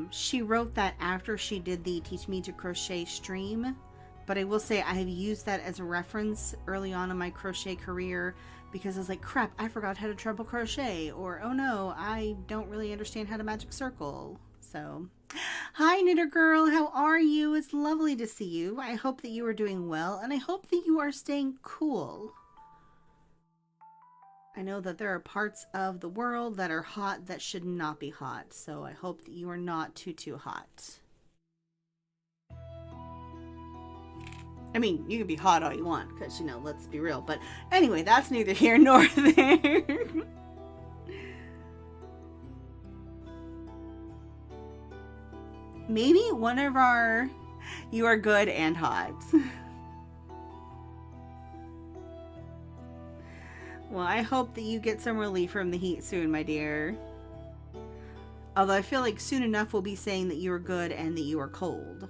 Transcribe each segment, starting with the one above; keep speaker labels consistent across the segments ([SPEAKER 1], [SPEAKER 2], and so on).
[SPEAKER 1] She wrote that after she did the Teach Me to Crochet stream, but I will say I have used that as a reference early on in my crochet career because I was like, crap, I forgot how to treble crochet, or oh no, I don't really understand how to magic circle. So, hi Knitter Girl, how are you? It's lovely to see you. I hope that you are doing well, and I hope that you are staying cool. I know that there are parts of the world that are hot that should not be hot, so I hope that you are not too hot. I mean, you can be hot all you want, because, you know, let's be real. But anyway, that's neither here nor there. Maybe one of our... You are good and hot. Well, I hope that you get some relief from the heat soon, my dear. Although I feel like soon enough we'll be saying that you are good and that you are cold.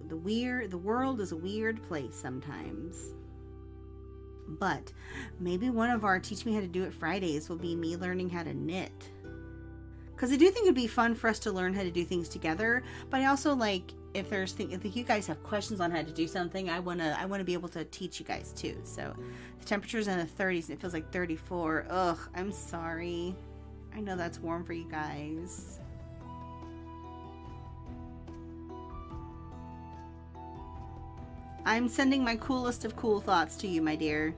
[SPEAKER 1] The world is a weird place sometimes. But maybe one of our Teach Me How to Do It Fridays will be me learning how to knit. Because I do think it'd be fun for us to learn how to do things together. But I also like, if you guys have questions on how to do something, I wanna be able to teach you guys too. So the temperature's in the 30s and it feels like 34. Ugh, I'm sorry. I know that's warm for you guys. I'm sending my coolest of cool thoughts to you, my dear.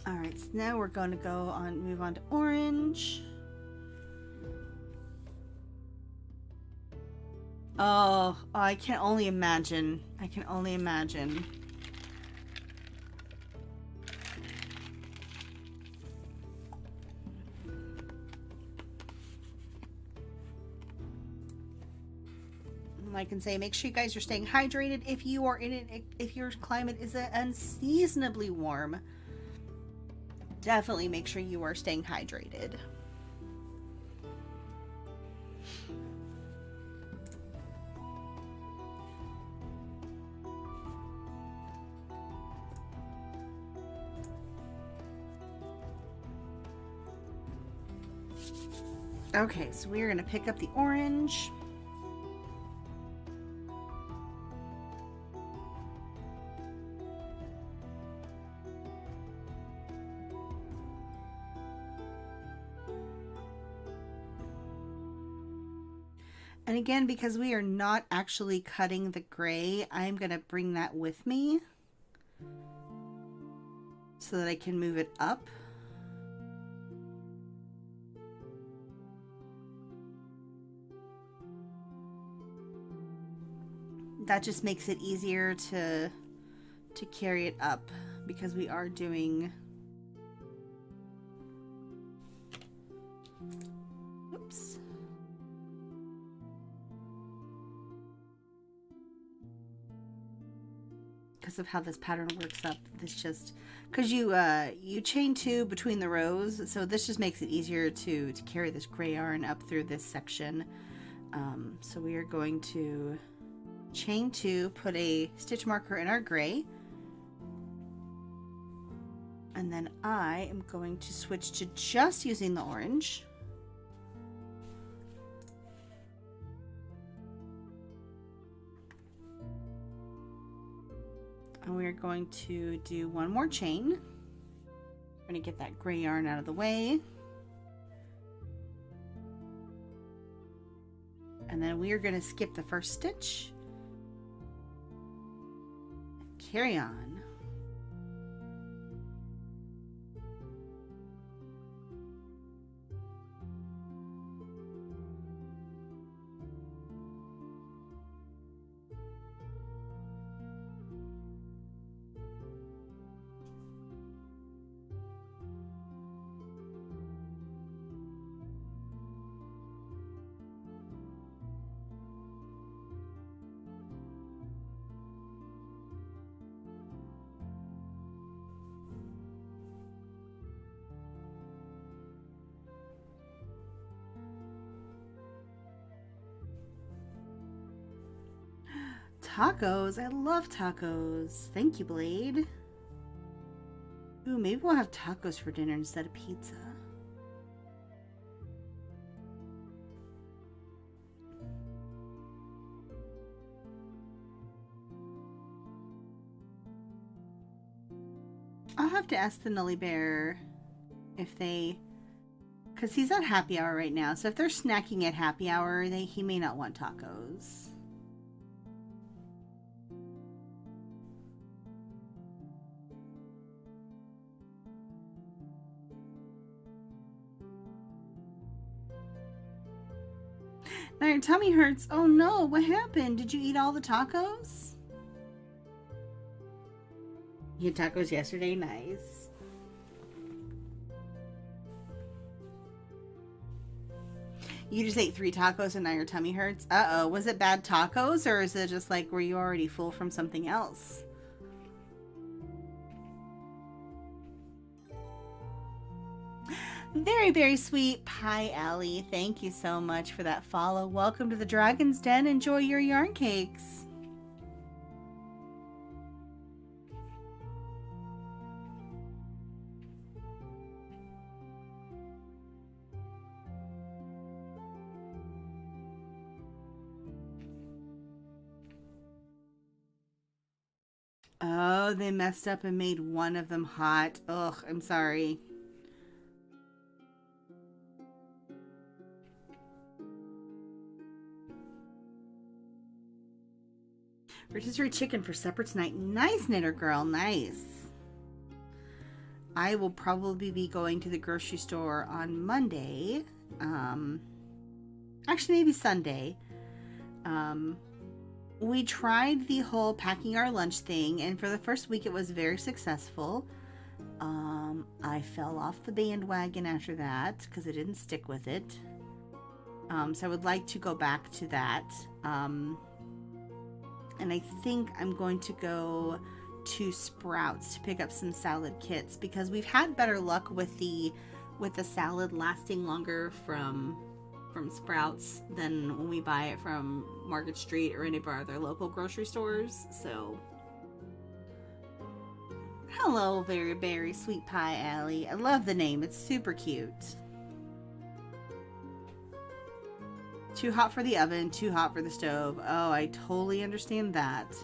[SPEAKER 1] Alright, so now we're going to move on to orange. Oh, I can only imagine. I can only imagine. I can say, make sure you guys are staying hydrated if you are in it. If your climate is unseasonably warm, definitely make sure you are staying hydrated. Okay, so we're going to pick up the orange. And again, because we are not actually cutting the gray, I'm going to bring that with me so that I can move it up. That just makes it easier to carry it up because we are doing... Oops. Because of how this pattern works up, this just... Because you chain two between the rows, so this just makes it easier to carry this gray yarn up through this section. So we are going to chain two, put a stitch marker in our gray, and then I am going to switch to just using the orange. And we're going to do one more chain. I'm going to get that gray yarn out of the way. And then we are going to skip the first stitch. Carry on. Tacos. I love tacos. Thank you, Blade. Ooh, maybe we'll have tacos for dinner instead of pizza. I'll have to ask the Nully Bear if they... Because he's at happy hour right now. So if they're snacking at happy hour, he may not want tacos. Now your tummy hurts. Oh no, what happened? Did you eat all the tacos? You had tacos yesterday? Nice. You just ate 3 tacos and now your tummy hurts? Uh-oh. Was it bad tacos or is it just like, were you already full from something else? Very, very sweet Pie Alley. Thank you so much for that follow. Welcome to the Dragon's Den. Enjoy your yarn cakes. Oh, they messed up and made one of them hot. Ugh, I'm sorry. Rotisserie chicken for supper tonight. Nice, Knitter Girl. Nice. I will probably be going to the grocery store on Monday. Actually, maybe Sunday. We tried the whole packing our lunch thing, and for the first week it was very successful. I fell off the bandwagon after that because I didn't stick with it. So I would like to go back to that. And I think I'm going to go to Sprouts to pick up some salad kits because we've had better luck with the salad lasting longer from Sprouts than when we buy it from Market Street or any of our other local grocery stores. So hello, very, very sweet Pie Alley. I love the name. It's super cute. Too hot for the oven, too hot for the stove. Oh, I totally understand that.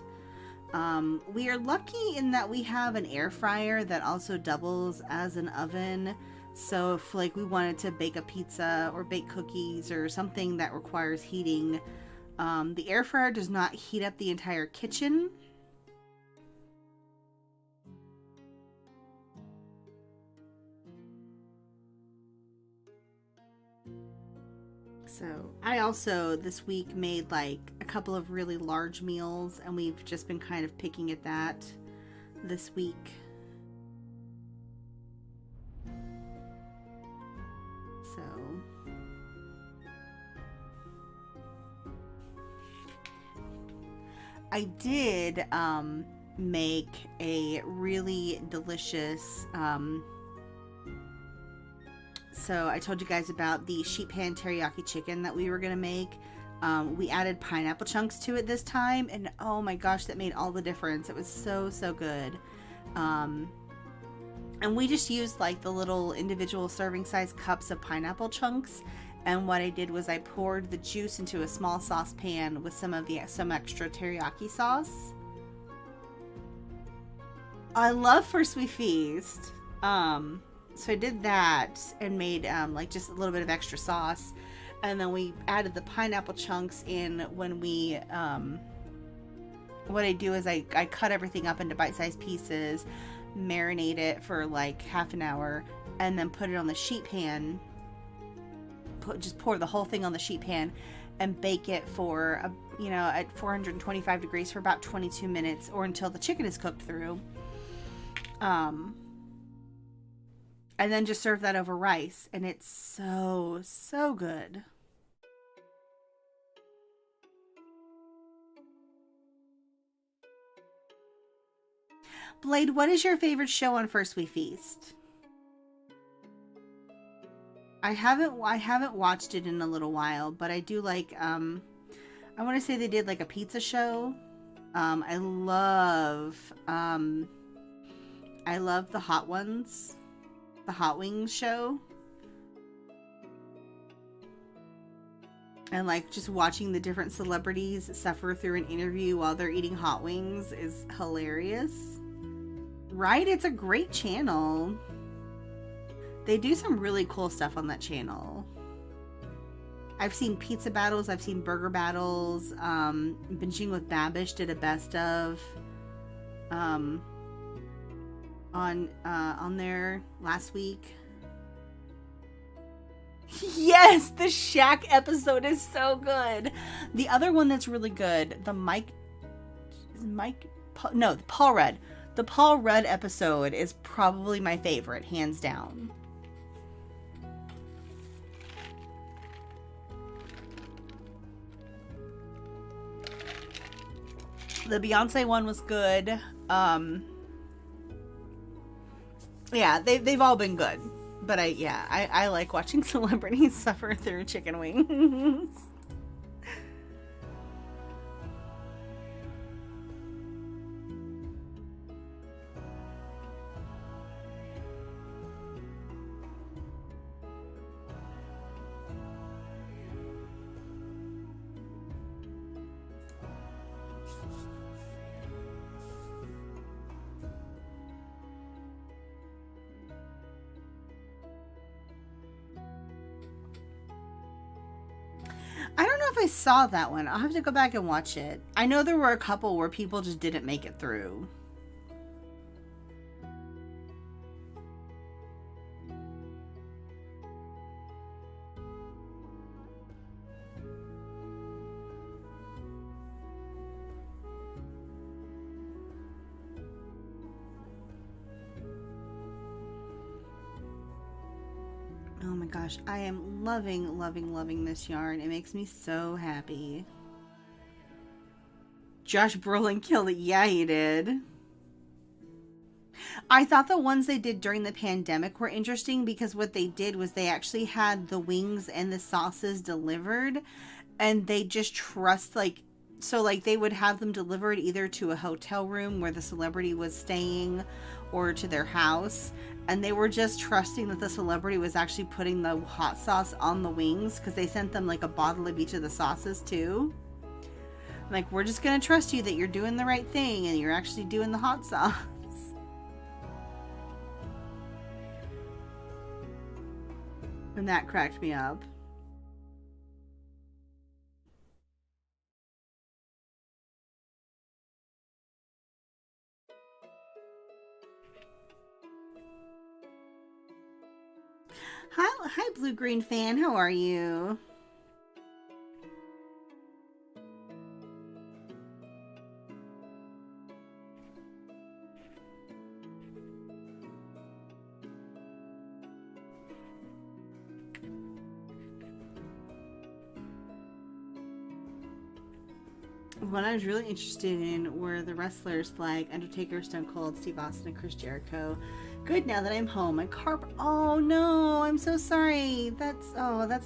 [SPEAKER 1] We are lucky in that we have an air fryer that also doubles as an oven. So if like we wanted to bake a pizza or bake cookies or something that requires heating, the air fryer does not heat up the entire kitchen. So I also this week made like a couple of really large meals and we've just been kind of picking at that this week. So I did make a really delicious so I told you guys about the sheet pan teriyaki chicken that we were going to make. We added pineapple chunks to it this time, and oh my gosh, that made all the difference. It was so, so good. And we just used like the little individual serving size cups of pineapple chunks. And what I did was I poured the juice into a small saucepan with some extra teriyaki sauce. I love First We Feast. So I did that and made like just a little bit of extra sauce, and then we added the pineapple chunks in when we what I do is I cut everything up into bite-sized pieces, marinate it for like half an hour, and then put it on the sheet pan. Just pour the whole thing on the sheet pan and bake it for at 425 degrees for about 22 minutes or until the chicken is cooked through. And then just serve that over rice. And it's so, so good. Blade, what is your favorite show on First We Feast? I haven't watched it in a little while, but I do like, I want to say they did like a pizza show. I love the Hot Ones, the Hot Wings show. And like just watching the different celebrities suffer through an interview while they're eating hot wings is hilarious. Right? It's a great channel. They do some really cool stuff on that channel. I've seen pizza battles. I've seen burger battles. Binging with Babish did a best of on there last week. Yes, the Shaq episode is so good. The other one that's really good, the Paul Rudd. The Paul Rudd episode is probably my favorite, hands down. The Beyonce one was good. Yeah, they've all been good. But I like watching celebrities suffer through chicken wings. I don't know if I saw that one. I'll have to go back and watch it. I know there were a couple where people just didn't make it through. Oh my gosh, I am loving, loving, loving this yarn. It makes me so happy. Josh Brolin killed it. Yeah, he did. I thought the ones they did during the pandemic were interesting because what they did was they actually had the wings and the sauces delivered, and they just trust, like, so like they would have them delivered either to a hotel room where the celebrity was staying or to their house, and they were just trusting that the celebrity was actually putting the hot sauce on the wings because they sent them like a bottle of each of the sauces too. Like, we're just gonna trust you that you're doing the right thing and you're actually doing the hot sauce. And that cracked me up. Hi, Blue Green fan. How are you? What I was really interested in were the wrestlers like Undertaker, Stone Cold, Steve Austin, and Chris Jericho. Good, now that I'm home. My car... Oh no, I'm so sorry. That's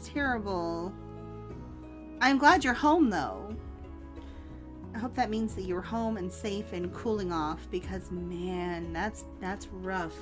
[SPEAKER 1] terrible. I'm glad you're home though. I hope that means that you're home and safe and cooling off, because man, that's rough.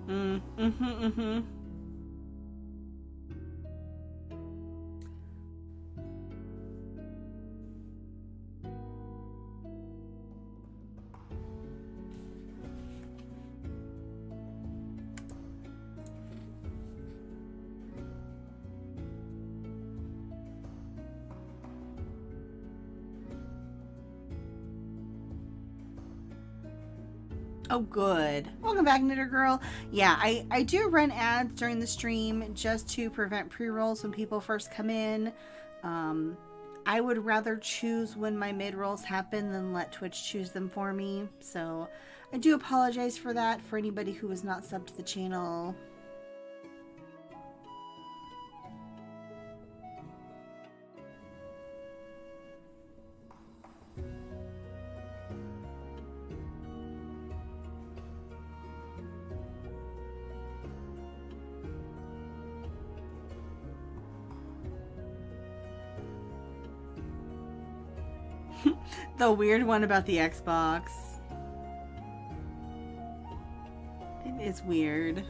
[SPEAKER 1] Mm-hmm. Oh, good. Welcome back, Knitter Girl. Yeah, I do run ads during the stream just to prevent pre-rolls when people first come in. I would rather choose when my mid-rolls happen than let Twitch choose them for me. So I do apologize for that for anybody who was not subbed to the channel. The weird one about the Xbox. It is weird.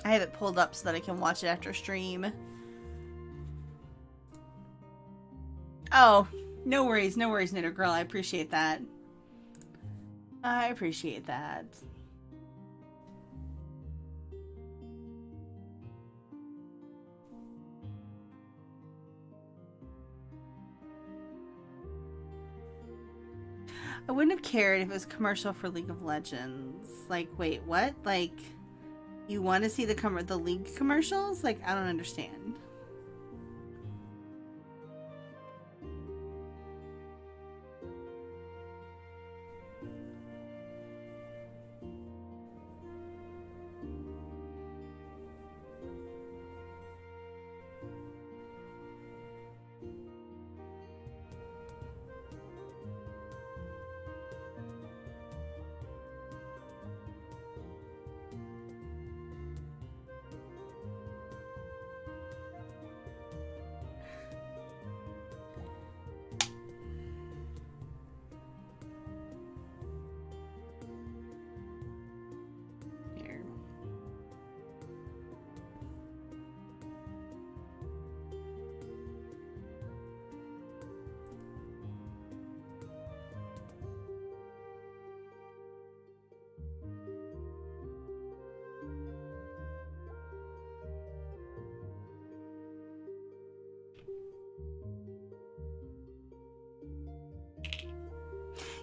[SPEAKER 1] I have it pulled up so that I can watch it after stream. Oh, no worries, Knitter Girl. I appreciate that. I appreciate that. I wouldn't have cared if it was commercial for League of Legends. Like, wait, what? Like, you want to see the League commercials? Like, I don't understand.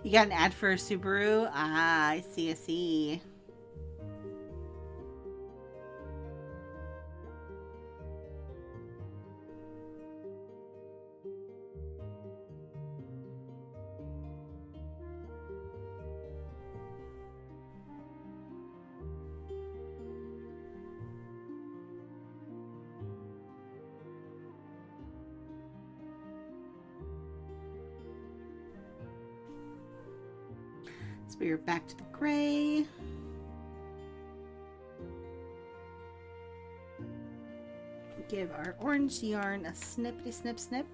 [SPEAKER 1] You got an ad for a Subaru? Ah, I see, I see. So we're back to the gray. Give our orange yarn a snippity snip snip.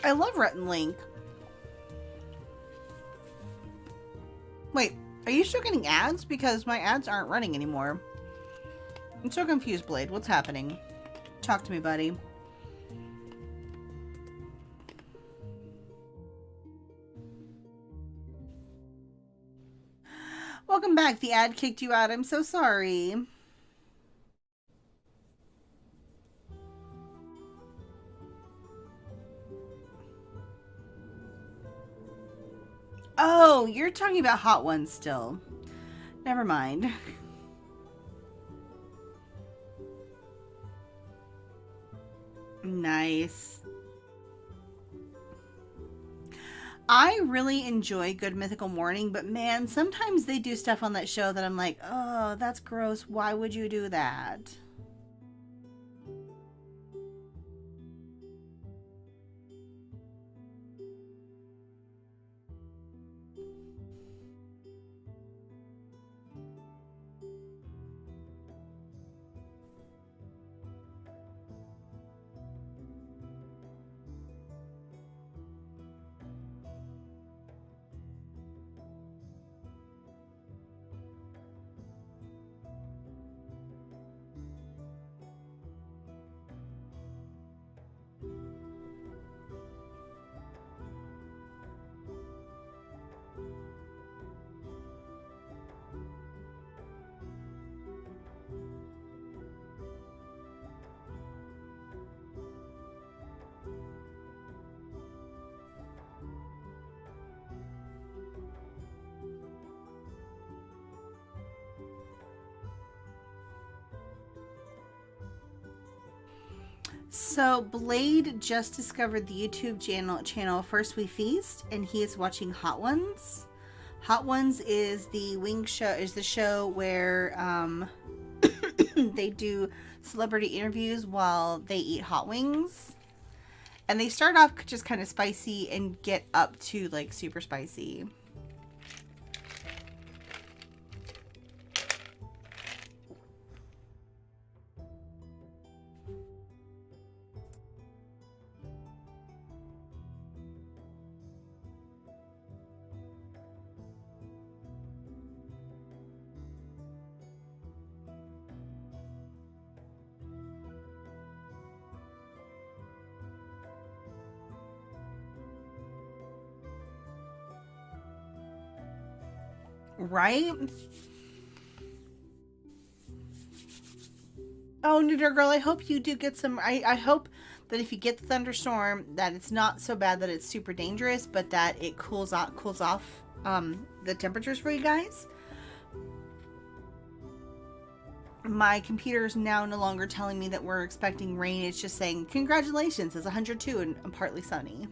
[SPEAKER 1] I love Rhett and Link. Wait, are you still getting ads? Because my ads aren't running anymore. I'm so confused, Blade. What's happening? Talk to me, buddy. Welcome back. The ad kicked you out. I'm so sorry. Oh, you're talking about hot ones still. Never mind. Nice. I really enjoy Good Mythical Morning, but man, sometimes they do stuff on that show that I'm like, oh, that's gross. Why would you do that? So Blade just discovered the YouTube channel First We Feast, and he is watching Hot Ones. Hot Ones is the show where they do celebrity interviews while they eat hot wings. And they start off just kind of spicy and get up to like super spicy. Right? Oh, Neuter Girl, I hope you do get some. I hope that if you get the thunderstorm, that it's not so bad that it's super dangerous, but that it cools off the temperatures for you guys. My computer is now no longer telling me that we're expecting rain. It's just saying, congratulations, it's 102 and partly sunny.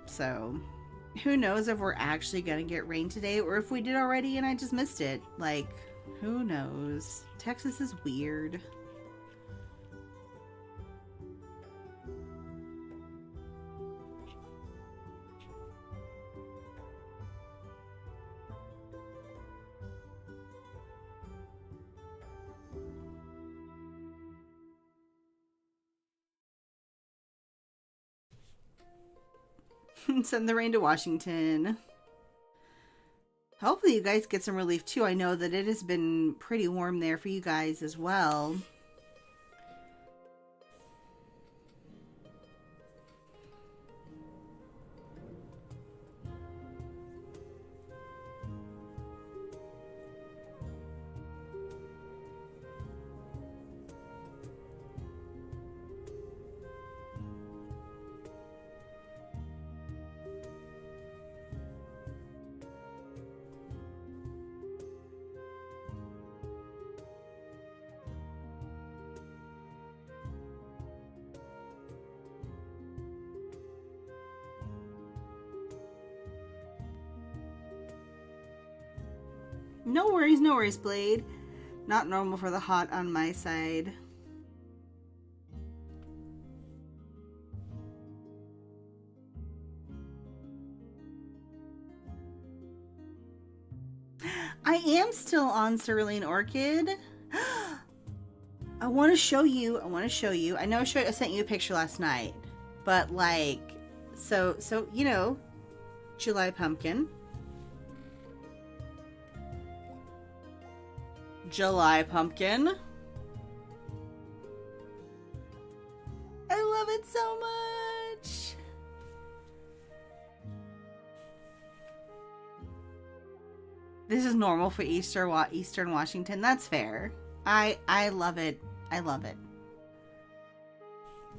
[SPEAKER 1] So, who knows if we're actually going to get rain today, or if we did already and I just missed it. Like, who knows? Texas is weird. Send the rain to Washington. Hopefully you guys get some relief too. I know that it has been pretty warm there for you guys as well. No worries, Blade. Not normal for the hot on my side. I am still on Cerulean Orchid. I want to show you. I know I sent you a picture last night, but like, so you know, July pumpkin. July pumpkin. I love it so much. This is normal for Eastern Washington. That's fair. I love it. I love it.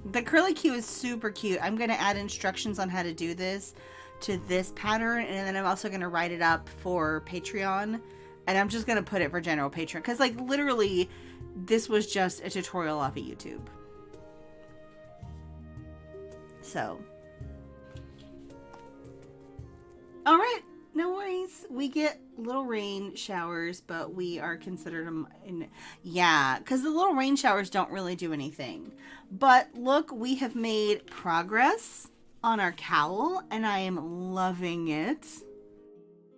[SPEAKER 1] The curly Q is super cute. I'm going to add instructions on how to do this to this pattern, and then I'm also going to write it up for Patreon, and I'm just going to put it for general Patreon, because like literally this was just a tutorial off of YouTube. So all right, no worries. We get little rain showers, but we are considered them yeah, because the little rain showers don't really do anything. But look, we have made progress on our cowl, and I am loving it.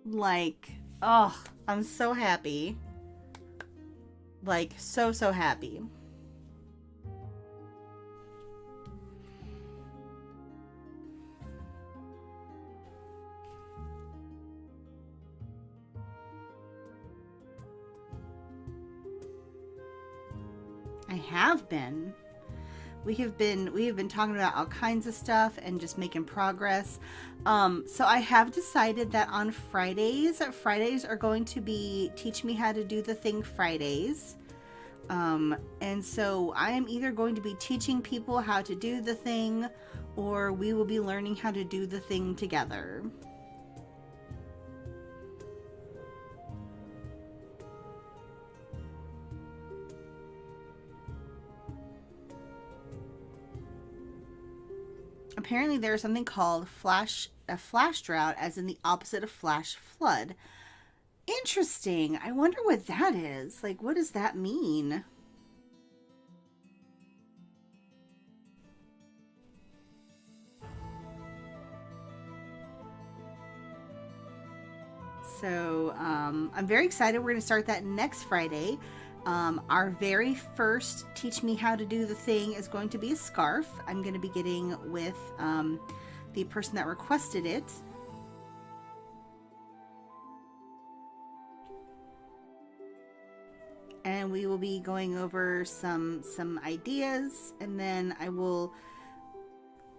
[SPEAKER 1] Like, oh, I'm so happy. Like, so happy. I have been. We have been talking about all kinds of stuff and just making progress. So I have decided that on Fridays are going to be Teach Me How to Do the Thing Fridays. And so I am either going to be teaching people how to do the thing, or we will be learning how to do the thing together. Apparently there's something called a flash drought, as in the opposite of flash flood. Interesting. I wonder what that is. Like, what does that mean? So I'm very excited. We're going to start that next Friday. Our very first Teach Me How to Do the Thing is going to be a scarf. I'm going to be getting with the person that requested it. And we will be going over some ideas, and then I will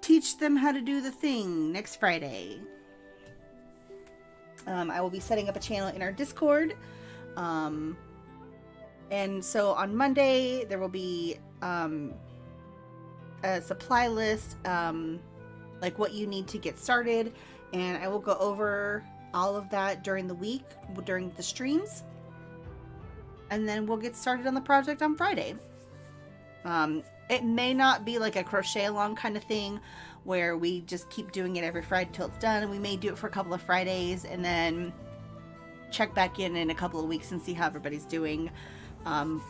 [SPEAKER 1] teach them how to do the thing next Friday. I will be setting up a channel in our Discord. And so on Monday, there will be a supply list, like what you need to get started. And I will go over all of that during the week, during the streams. And then we'll get started on the project on Friday. It may not be like a crochet along kind of thing where we just keep doing it every Friday till it's done. We may do it for a couple of Fridays and then check back in a couple of weeks and see how everybody's doing. But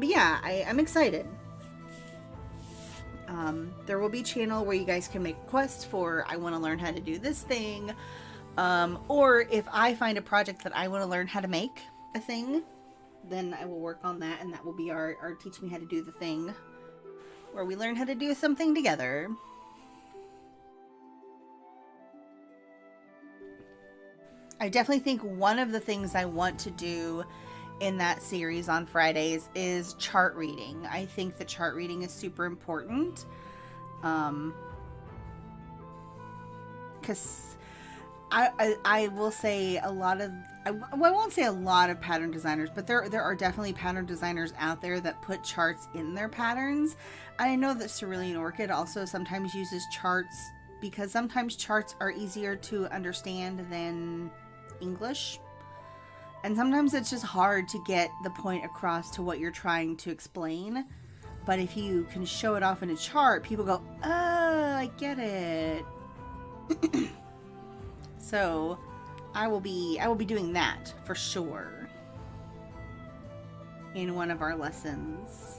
[SPEAKER 1] yeah, I'm excited. There will be a channel where you guys can make requests for, I want to learn how to do this thing. Or if I find a project that I want to learn how to make a thing, then I will work on that, and that will be our Teach Me How to Do the Thing, where we learn how to do something together. I definitely think one of the things I want to do in that series on Fridays is chart reading. I think the chart reading is super important. Because I will say a lot of, I won't say a lot of pattern designers, but there are definitely pattern designers out there that put charts in their patterns. And I know that Cerulean Orchid also sometimes uses charts, because sometimes charts are easier to understand than English. And sometimes it's just hard to get the point across to what you're trying to explain. But if you can show it off in a chart, people go, oh, I get it. So I will be doing that for sure in one of our lessons.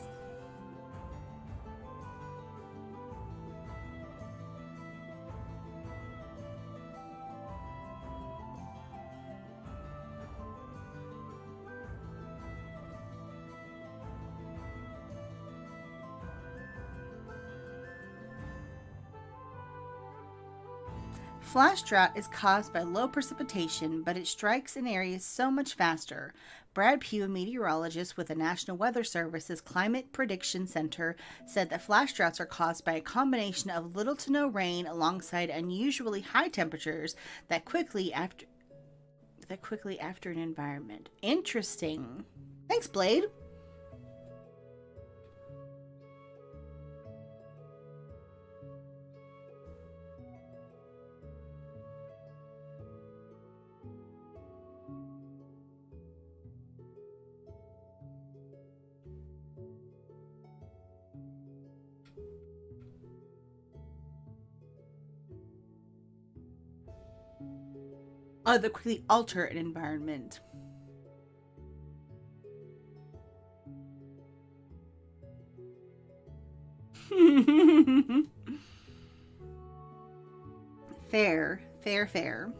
[SPEAKER 1] Flash drought is caused by low precipitation, but it strikes in areas so much faster. Brad Pugh, a meteorologist with the National Weather Service's Climate Prediction Center, said that flash droughts are caused by a combination of little to no rain alongside unusually high temperatures that quickly after an environment. Interesting. Thanks, Blade. That quickly alter an environment. Fair, fair, fair.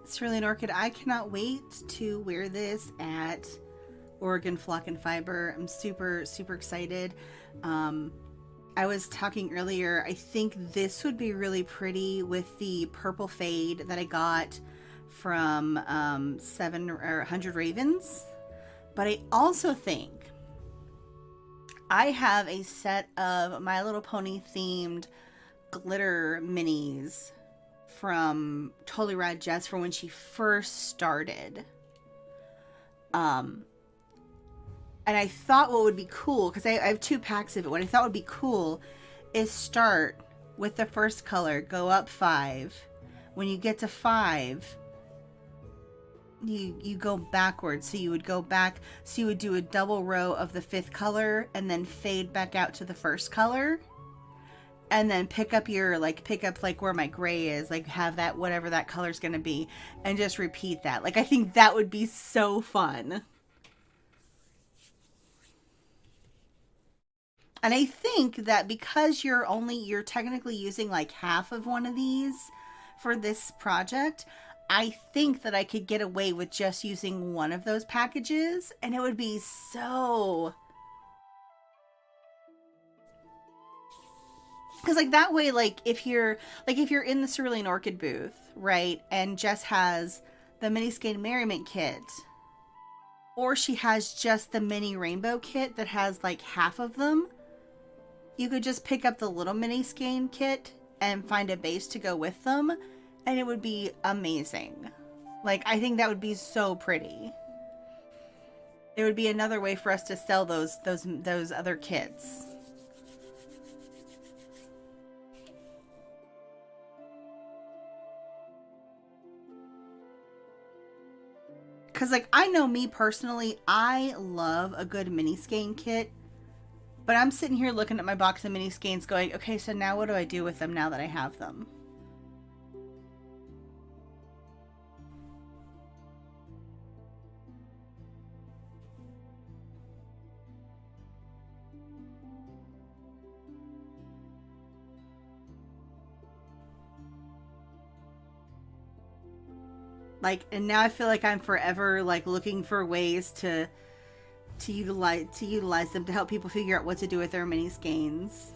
[SPEAKER 1] Cerulean Orchid, I cannot wait to wear this at Oregon Flock and Fiber. I'm super, super excited. I was talking earlier, I think this would be really pretty with the purple fade that I got from 100 Ravens. But I also think I have a set of My Little Pony themed glitter minis from Totally Rad Jess for when she first started. And I thought what would be cool, because I have 2 packs of it, what I thought would be cool is start with the first color, go up 5. When you get to 5, you go backwards. So you would go back, so you would do a double row of the 5th color and then fade back out to the first color. And then pick up like where my gray is, like have that, whatever that color's going to be, and just repeat that. Like, I think that would be so fun. And I think that because you're technically using like half of one of these for this project, I think that I could get away with just using one of those packages, and it would be so... Because like that way, like if you're in the Cerulean Orchid booth, right, and Jess has the mini skein merriment kit, or she has just the mini rainbow kit that has like half of them, you could just pick up the little mini skein kit and find a base to go with them, and it would be amazing. Like, I think that would be so pretty. It would be another way for us to sell those other kits. Because, like, I know me personally, I love a good mini skein kit. But I'm sitting here looking at my box of mini skeins going, okay, so now what do I do with them now that I have them? Like, and now I feel like I'm forever like looking for ways to utilize them to help people figure out what to do with their mini skeins.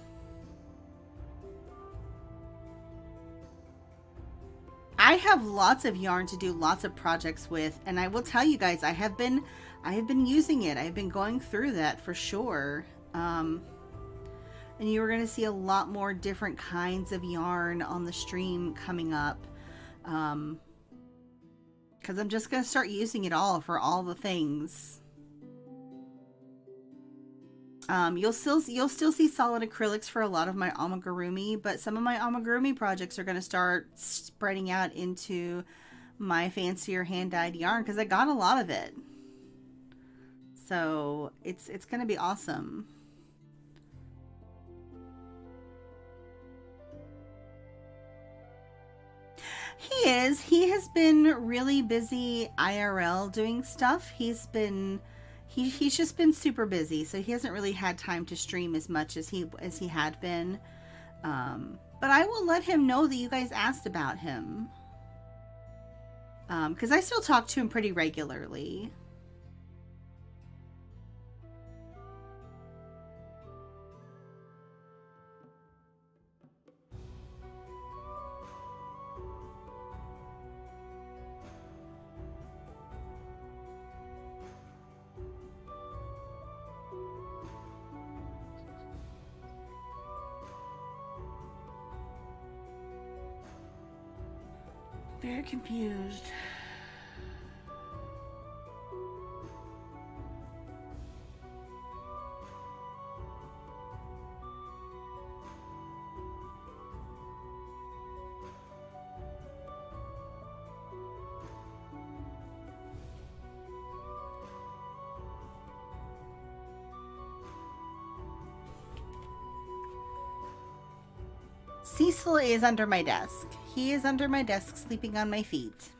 [SPEAKER 1] I have lots of yarn to do lots of projects with, and I will tell you guys, I have been using it. I've been going through that for sure. And you are going to see a lot more different kinds of yarn on the stream coming up. Because I'm just going to start using it all for all the things. You'll still see solid acrylics for a lot of my amigurumi, but some of my amigurumi projects are going to start spreading out into my fancier hand-dyed yarn because I got a lot of it. So it's going to be awesome. he has been really busy IRL doing stuff. He's just been super busy, so he hasn't really had time to stream as much as he had been. But I will let him know that you guys asked about him. Because I still talk to him pretty regularly. Very confused. Cecil is under my desk. He is under my desk, sleeping on my feet.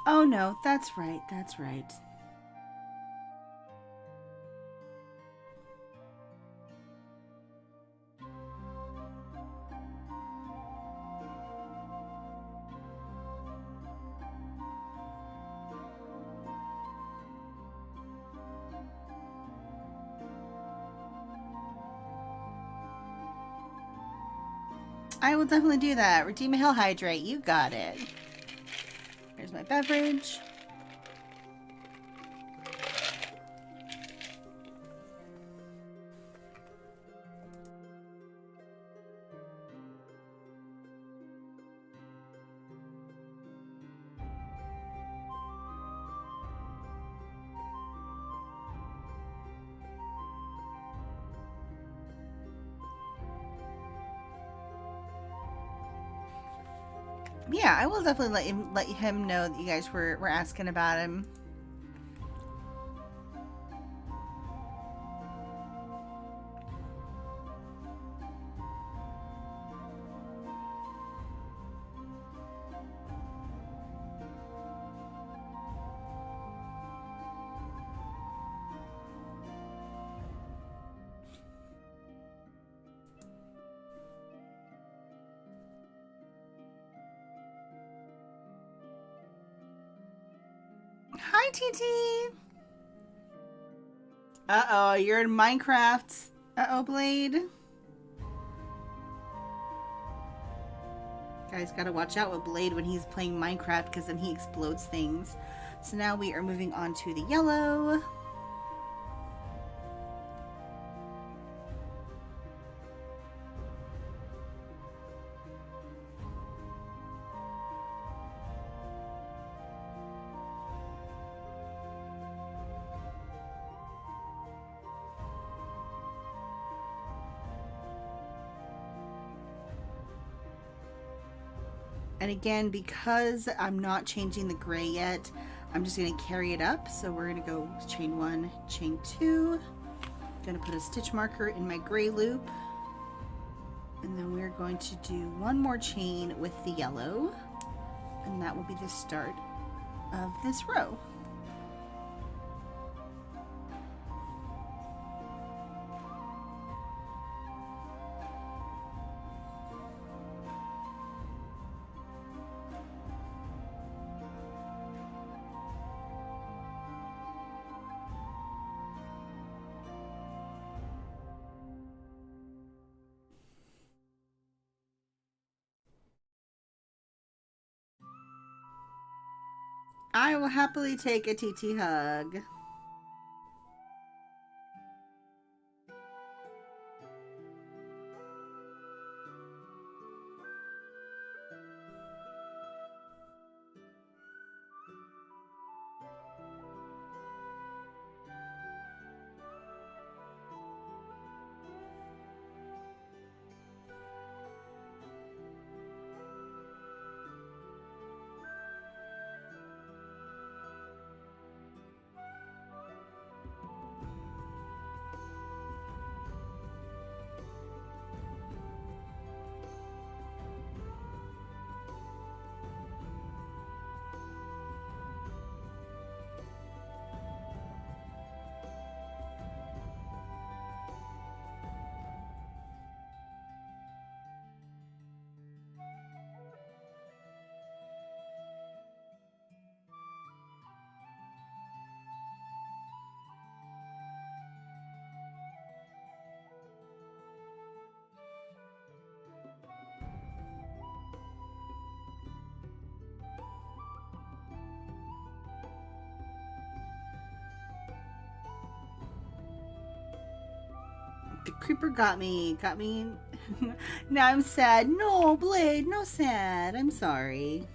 [SPEAKER 1] Oh no, that's right, that's right. I will definitely do that. Redeem a Hill Hydrate. You got it. Here's my beverage. Yeah, I will definitely let him know that you guys were asking about him. Hi, TT. Uh-oh, you're in Minecraft. Uh-oh, Blade. Guys, gotta watch out with Blade when he's playing Minecraft, because then he explodes things. So now we are moving on to the yellow. And again, because I'm not changing the gray yet, I'm just going to carry it up. So we're going to go chain 1, chain 2. Going to put a stitch marker in my gray loop. And then we're going to do one more chain with the yellow. And that will be the start of this row. I will happily take a TT hug. The creeper got me. Now I'm sad. No, Blade, no sad. I'm sorry.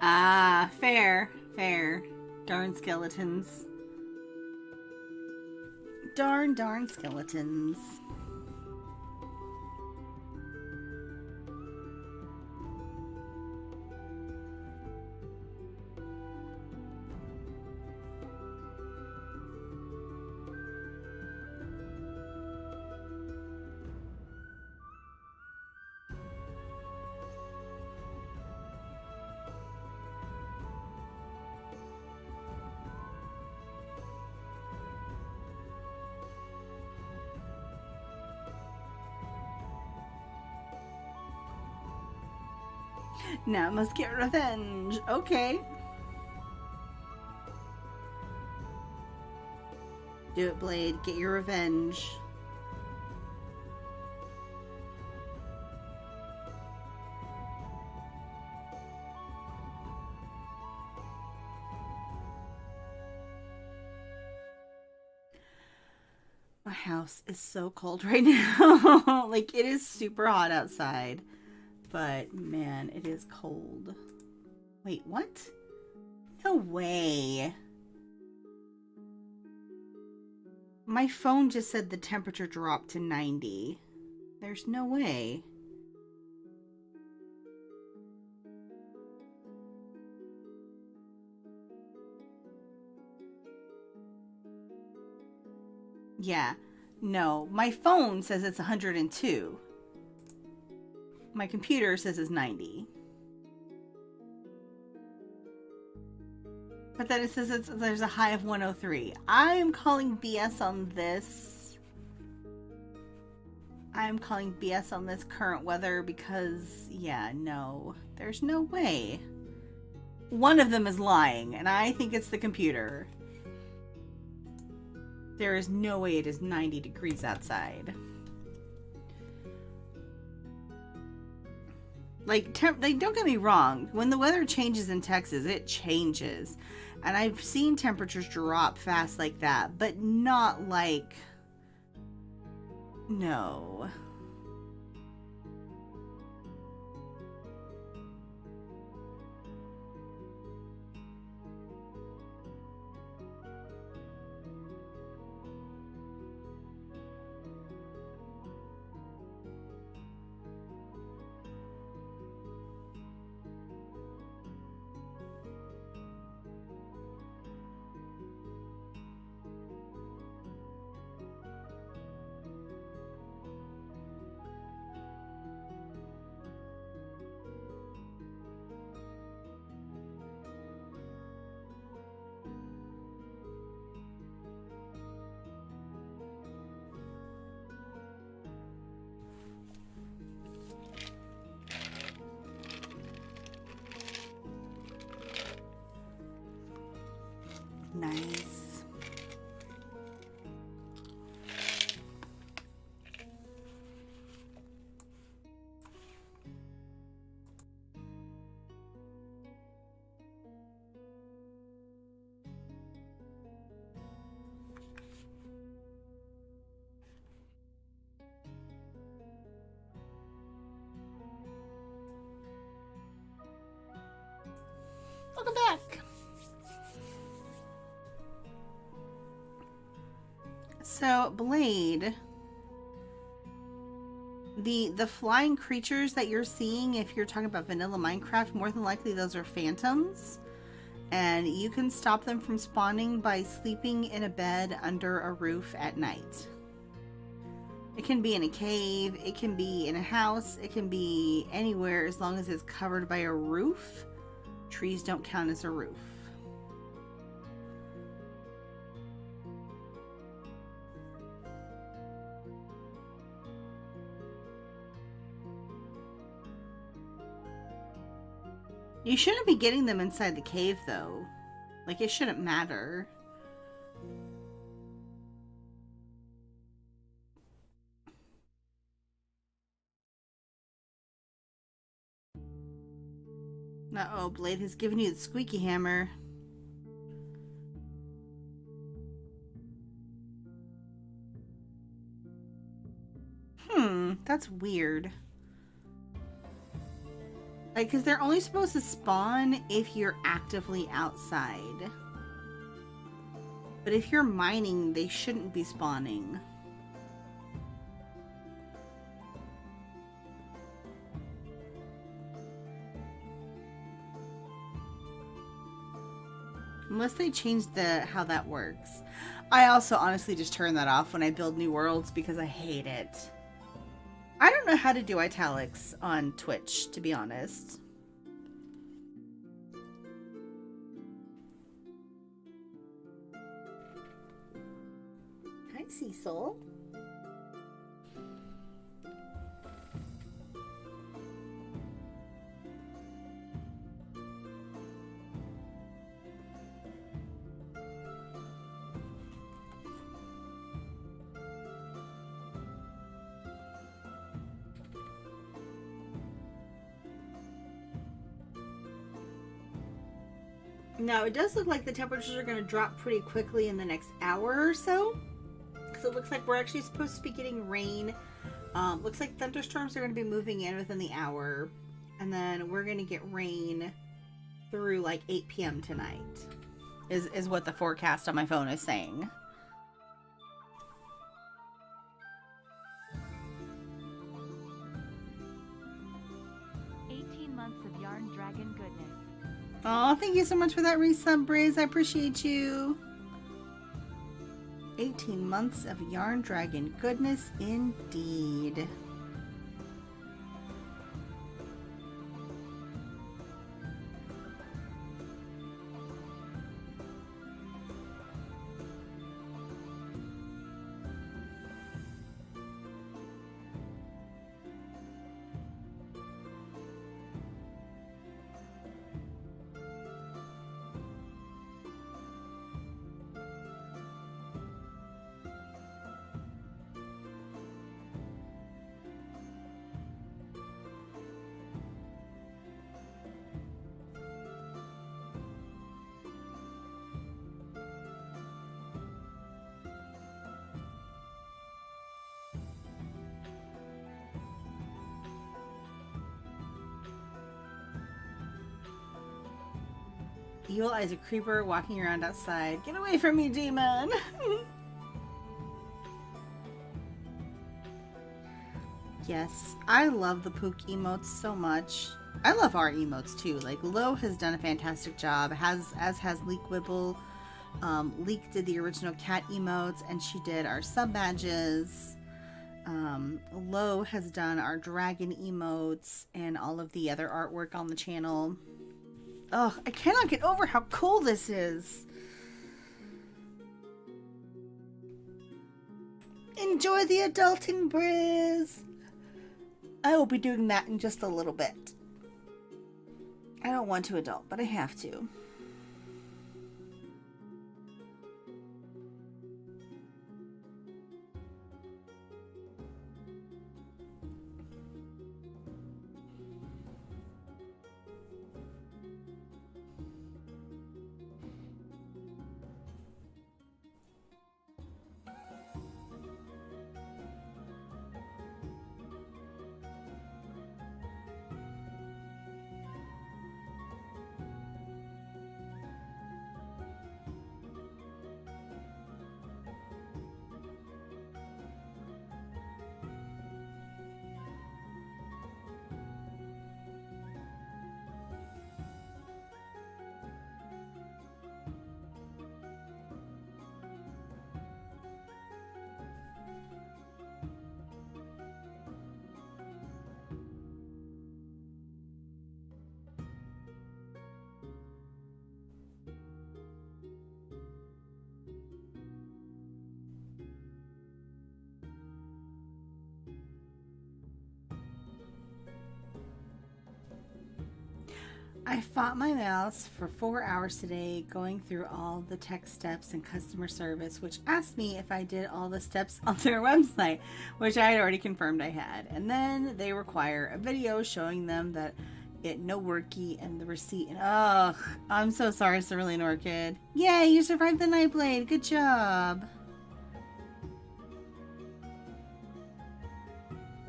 [SPEAKER 1] Ah, fair. Darn skeletons. Darn skeletons. Now I must get revenge. Okay. Do it, Blade. Get your revenge. My house is so cold right now. Like, it is super hot outside. But, man, it is cold. Wait, what? No way. My phone just said the temperature dropped to 90. There's no way. Yeah. No, my phone says it's 102. My computer says it's 90. But then it says there's a high of 103. I am calling BS on this. I am calling BS on this current weather because, yeah, no. There's no way. One of them is lying, and I think it's the computer. There is no way it is 90 degrees outside. Like, don't get me wrong. When the weather changes in Texas, it changes. And I've seen temperatures drop fast like that. But not like... No. Nice. Welcome back. So, Blade, the flying creatures that you're seeing, if you're talking about vanilla Minecraft, more than likely those are phantoms. And you can stop them from spawning by sleeping in a bed under a roof at night. It can be in a cave, it can be in a house, it can be anywhere as long as it's covered by a roof. Trees don't count as a roof. You shouldn't be getting them inside the cave, though. Like, it shouldn't matter. Uh-oh, Blade has given you the squeaky hammer. That's weird. Like, because they're only supposed to spawn if you're actively outside. But if you're mining, they shouldn't be spawning. Unless they change how that works. I also honestly just turn that off when I build new worlds because I hate it. I don't know how to do italics on Twitch, to be honest. Hi, Cecil. Now, it does look like the temperatures are going to drop pretty quickly in the next hour or so. Because it looks like we're actually supposed to be getting rain. Looks like thunderstorms are going to be moving in within the hour. And then we're going to get rain through like 8 p.m. tonight. Is what the forecast on my phone is saying. Oh, thank you so much for that resub, Braze. I appreciate you. 18 months of Yarn Dragon goodness indeed. Evil Eye's a creeper walking around outside. Get away from me, demon! Yes, I love the Pook emotes so much. I love our emotes too. Like, Lo has done a fantastic job, as has Leek Wibble. Leek did the original cat emotes, and she did our sub badges. Lo has done our dragon emotes and all of the other artwork on the channel. Oh, I cannot get over how cool this is. Enjoy the adulting, Briz. I will be doing that in just a little bit. I don't want to adult, but I have to. I fought my mouse for 4 hours today going through all the tech steps and customer service, which asked me if I did all the steps on their website, which I had already confirmed I had. And then they require a video showing them that it no worky and the receipt. And oh, I'm so sorry, Cerulean Orchid. Yay, you survived the Nightblade. Good job.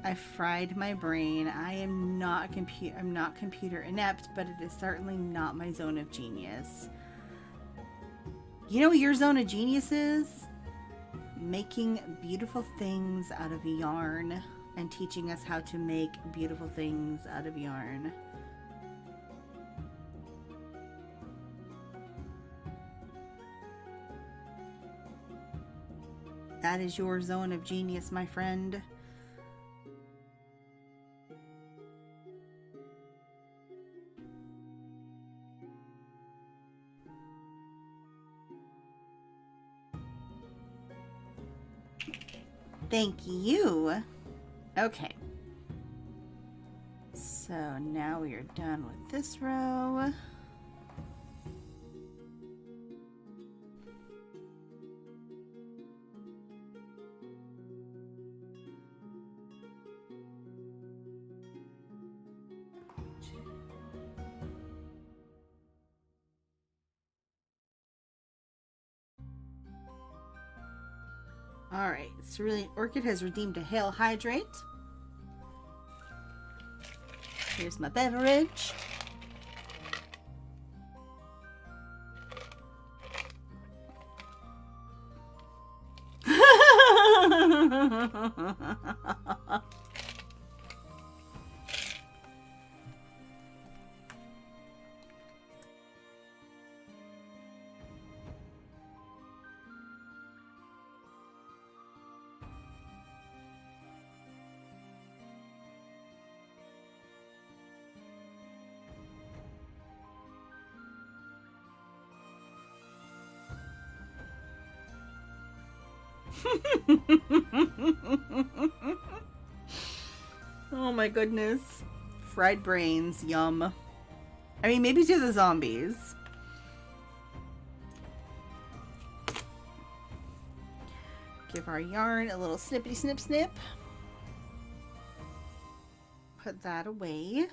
[SPEAKER 1] I fried my brain. I am not computer inept, but it is certainly not my zone of genius. You know what your zone of genius is? Making beautiful things out of yarn and teaching us how to make beautiful things out of yarn. That is your zone of genius, my friend. Thank you. Okay. So now we are done with this row. Alright, Cerulean Orchid has redeemed a Hail Hydrate. Here's my beverage. Oh my goodness. Fried brains, yum. I mean, maybe to the zombies. Give our yarn a little snippity snip snip. Put that away.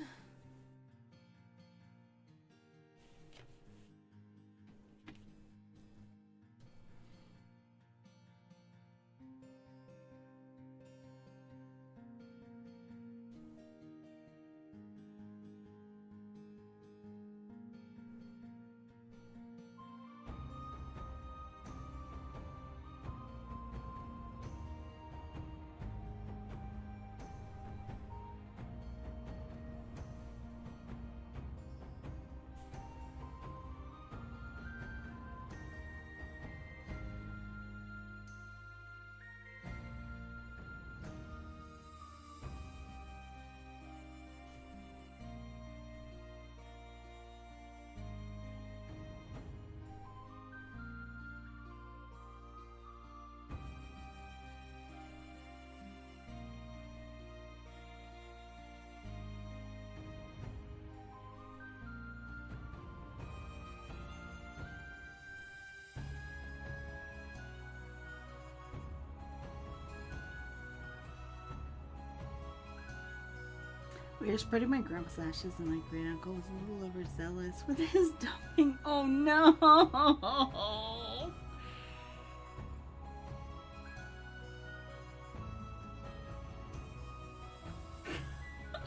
[SPEAKER 1] We were spreading my grandpa's ashes, and my great uncle was a little overzealous with his dumping. Oh no!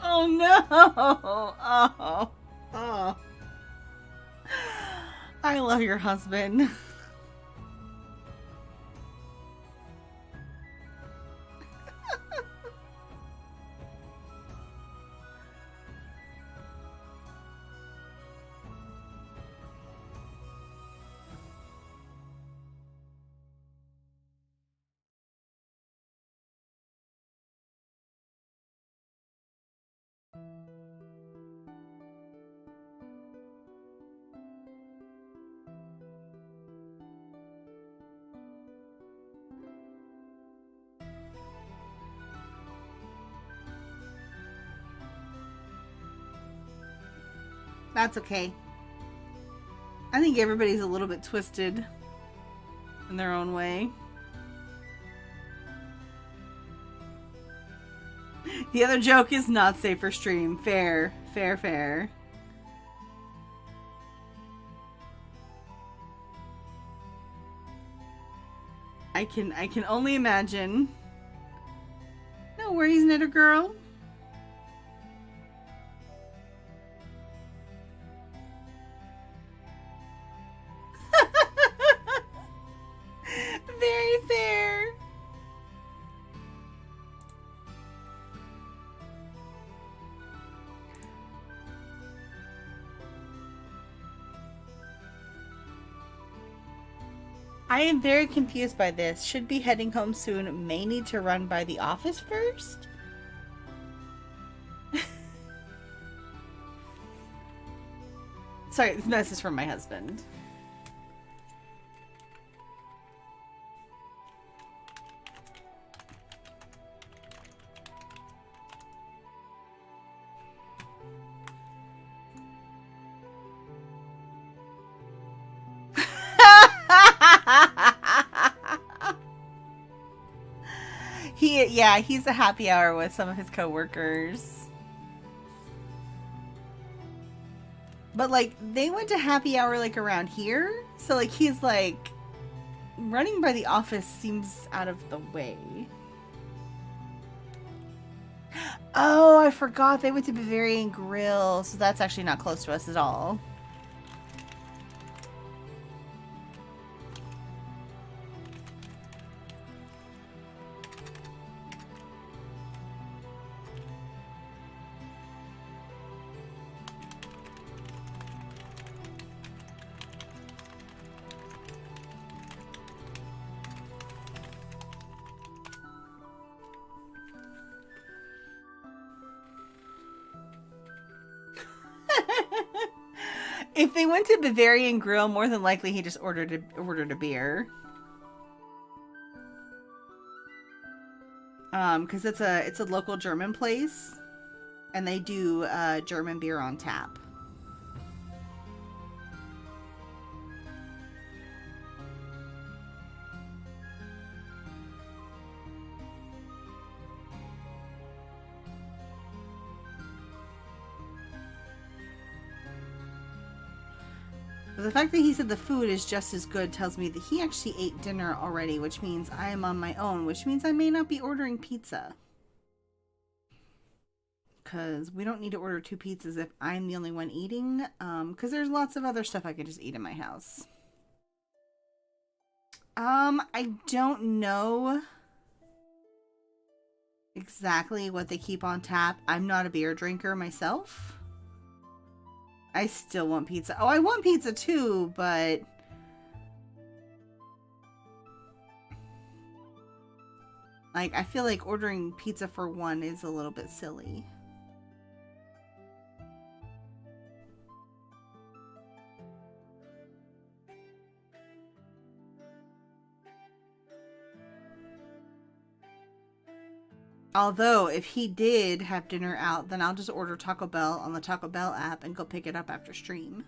[SPEAKER 1] Oh no! Oh. I love your husband. That's okay. I think everybody's a little bit twisted in their own way. The other joke is not safe for stream. Fair. Fair, fair. I can only imagine. No worries, knitter girl. Very fair. I am very confused by this. Should be heading home soon. May need to run by the office first? Sorry, this is from my husband. He's a happy hour with some of his coworkers. But like they went to happy hour like around here, so like he's like running by the office seems out of the way. Oh, I forgot they went to Bavarian Grill, so that's actually not close to us at all. If they went to Bavarian Grill, more than likely he just ordered a beer. Because it's a local German place, and they do German beer on tap. But the fact that he said the food is just as good tells me that he actually ate dinner already, which means I am on my own, which means I may not be ordering pizza. Because we don't need to order 2 pizzas if I'm the only one eating, because there's lots of other stuff I could just eat in my house. I don't know exactly what they keep on tap. I'm not a beer drinker myself. I still want pizza. Oh, I want pizza too, but like I feel like ordering pizza for one is a little bit silly. Although, if he did have dinner out, then I'll just order Taco Bell on the Taco Bell app and go pick it up after stream.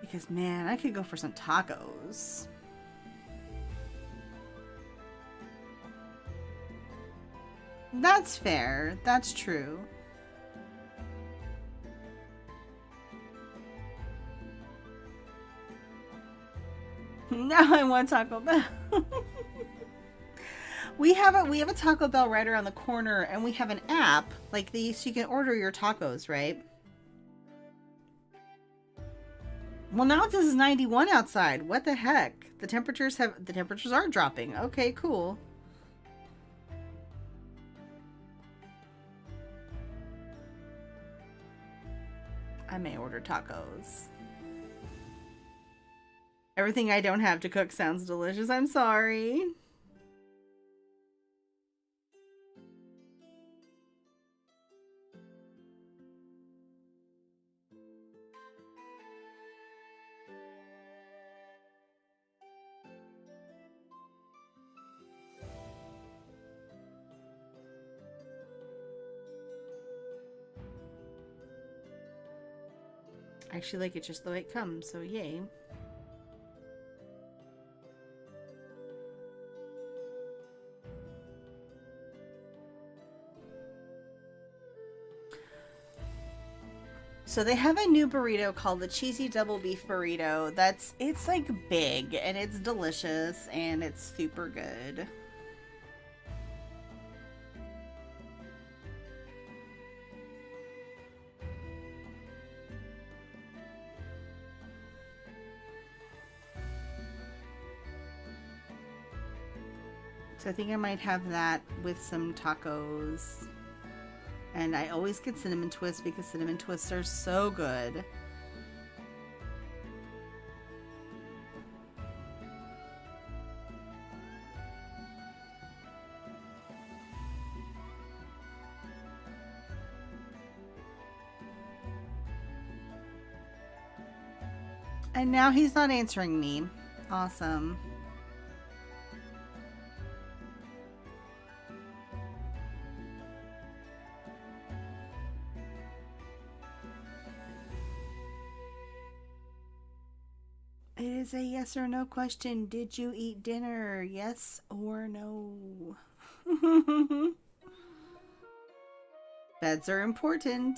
[SPEAKER 1] Because, man, I could go for some tacos. That's fair. That's true. Now I want Taco Bell. We have a Taco Bell right around the corner, and we have an app like these, so you can order your tacos, right? Well, now it says 91 outside. What the heck? The temperatures are dropping. Okay, cool. I may order tacos. Everything I don't have to cook sounds delicious. I'm sorry. I actually like it just the way it comes, so yay. So they have a new burrito called the cheesy double beef burrito. It's like big and it's delicious and it's super good. So I think I might have that with some tacos. And I always get cinnamon twists because cinnamon twists are so good. And now he's not answering me. Awesome. It is a yes or no question. Did you eat dinner? Yes or no? Beds are important.